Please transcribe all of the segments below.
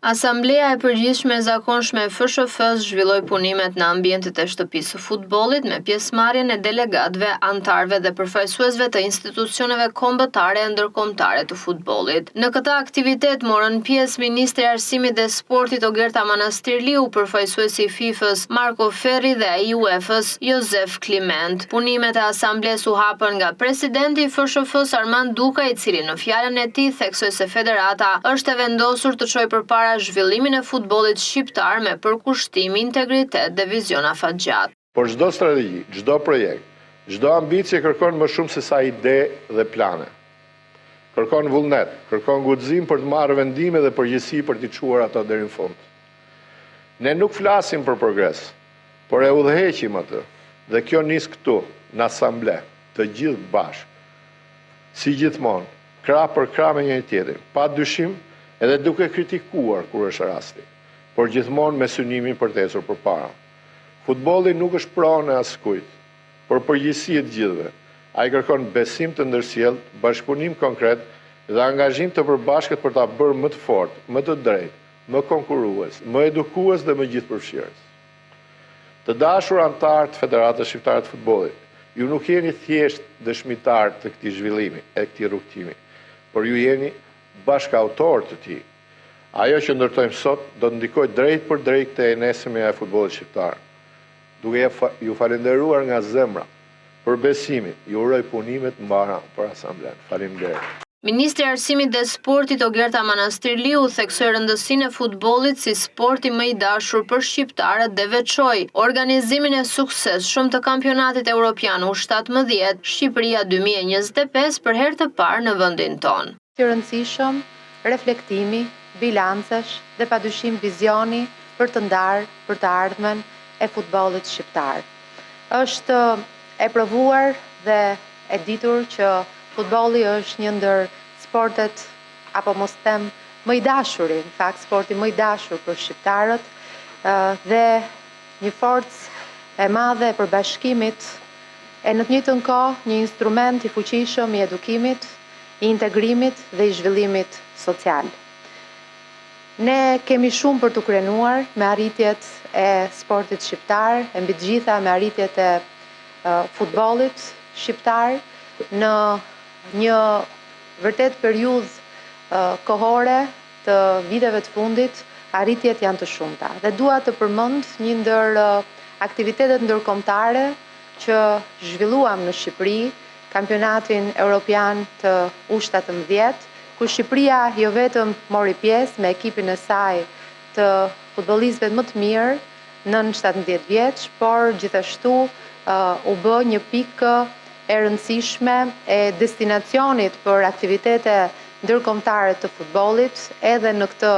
Asambleja e përgjithshme e zakonshme e FSHF-s zhvilloi punimet në ambientet e shtëpisë së futbollit me pjesëmarrjen e delegatëve, anëtarëve dhe përfaqësuesve të institucioneve kombëtare e ndërkombëtare të futbollit. Në këtë aktivitet morën pjesë Ministri i Arsimit dhe Sportit Ogerta Manastirliu, përfaqësuesi i FIFA-s Marco Ferri dhe ai i UEFA-s Josef Kliment. Punimet e asamblesë u hapën nga presidenti i FSHF-s Armand Duka, i cili në fjalën e tij theksoi se federata është e vendosur të çojë përpara zhvillimin e futbollit shqiptar me përkushtim, integritet dhe vizion afatgjat. Por çdo strategji, çdo projekt, çdo ambicie kërkon më shumë se sa ide dhe plane. Kërkon vullnet, kërkon guxim për të marrë vendime dhe përgjegjësi për t'i çuar ato deri në fund. Ne nuk flasim për progres, por e udhëheqim atë. Dhe kjo nis këtu, në asamble, të gjithë bashkë. Si gjithmonë, krah për krah me njëri tjetrin, pa dyshim, edhe duke kritikuar kur është rasti, por gjithmonë me synimin për të ecur përpara. Futbolli nuk është pronë e askujt, por përgjegjësi e të gjithëve. Ai kërkon besim të ndërsjellët, bashkëpunim konkret dhe angazhim të përbashkët për ta bërë më të fortë, më të drejtë, më konkurrues, më edukues dhe më gjithëpërfshirës. Të dashur anëtar të Federatës Shqiptare të Futbollit, ju nuk jeni thjesht dëshmitar të këtij zhvillimi, e këtij rrugtimi, por ju jeni bashkëautor të tij. Ajo që ndërtojmë sot do të ndikojë drejt për drejt te nesërmja e futbollit shqiptar. Duke ju falenderuar nga zemra për besimin, ju uroj punime të mbara për asamblen. Faleminderit. Ministri i Arsimit dhe Sportit Ogerta Manastirliu theksoi rëndësinë e futbollit si sporti më i dashur për shqiptarët dhe veçoi organizimin e suksesshëm të kampionatit evropian U17 Shqipëria 2025 për herë të parë në vendin tonë. I rëndësishëm reflektimi, bilancesh dhe padyshim vizioni për të ndarë për të ardhmen e futbollit shqiptar. Është e provuar dhe e ditur që futbolli është një ndër sportet, apo mos them më i dashuri, në fakt sporti më i dashur për shqiptarët, dhe një forcë e madhe e përbashkimit e në të njëjtën kohë një instrument i fuqishëm i edukimit, i integrimit dhe i zhvillimit social. Ne kemi shumë për të krenuar me arritjet e sportit shqiptar, e mbi të gjitha me arritjet e futbollit shqiptar në një vërtet periudhë kohore të viteve të fundit, arritjet janë të shumta. Dhe dua të përmend një ndër aktivitetet ndërkombëtare që zhvilluam në Shqipëri, kampionatin europian të U17, ku Shqipëria jo vetëm mori pjesë me ekipin e saj të futbollistëve më të mirë nën 17 vjeç, por gjithashtu u bë një pikë e rëndësishme e destinacionit për aktivitete ndërkombëtare të futbollit edhe në këtë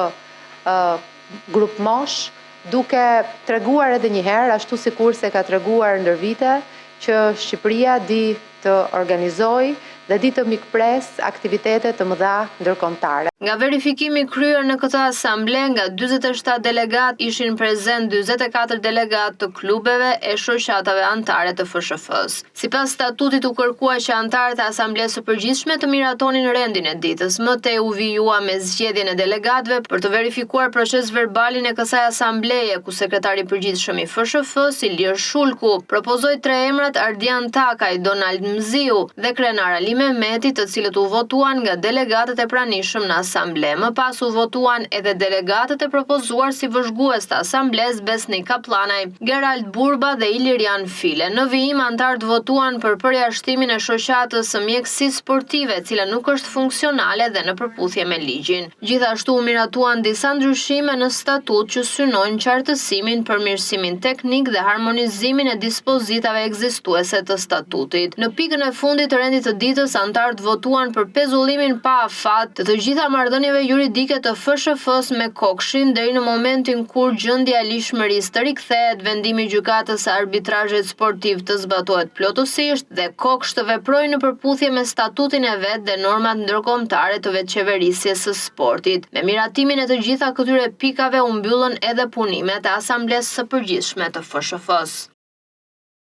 grup mosh, duke treguar edhe një herë, ashtu sikur se ka treguar ndër vite, që Shqipëria di të organizojë dhe di të mikpres aktivitete të mëdha ndërkombëtare. Nga verifikimi kryer në këtë asamble, nga 47 delegat ishin prezent 44 delegat të klubeve e shoqatave anëtare të FSHF-s. Sipas statutit u kërkua që anëtarët e asamblesë së përgjithshme të miratonin rendin e ditës. Më tej u vijua me zgjedhjen e delegatëve për të verifikuar proces verbalin e kësaj asambleje, ku sekretari i përgjithshëm i FSHF-s Ilir Shulku propozoi 3 emrat: Ardian Takaj, Donald Mziu dhe krenar Ali Mehmeti, të cilët u votuan nga delegatët e pranishëm në asamble. Më pas u votuan edhe delegatët e propozuar si vëzhgues të asambles Besnik Kaplanaj, Gerald Burba dhe Ilirian File. Në vijim anëtarët votuan për përjashtimin e shoqatës së mjekësisë sportive, e cila nuk është funksionale dhe në përputhje me ligjin. Gjithashtu u miratuan disa ndryshime në statut që synojnë qartësimin, përmirësimin teknik dhe harmonizimin e dispozitave ekzistuese të statutit. Në pikën e fundit të rendit të ditës, anëtarët votuan për pezullimin pa afat të gjitha marrëdhënieve juridike të FSHF-s me Kokshin deri në momentin kur gjendja e lishmërisë të rikthehet, vendimi i gjykatës së arbitrazhit sportiv të zbatohet plotësisht dhe Koksh të veprojë në përputhje me statutin e vet dhe normat ndërkombëtare të vetçeverisjes së sportit. Me miratimin e të gjitha këtyre pikave u mbyllën edhe punimet e asamblesë së përgjithshme të FSHF-s.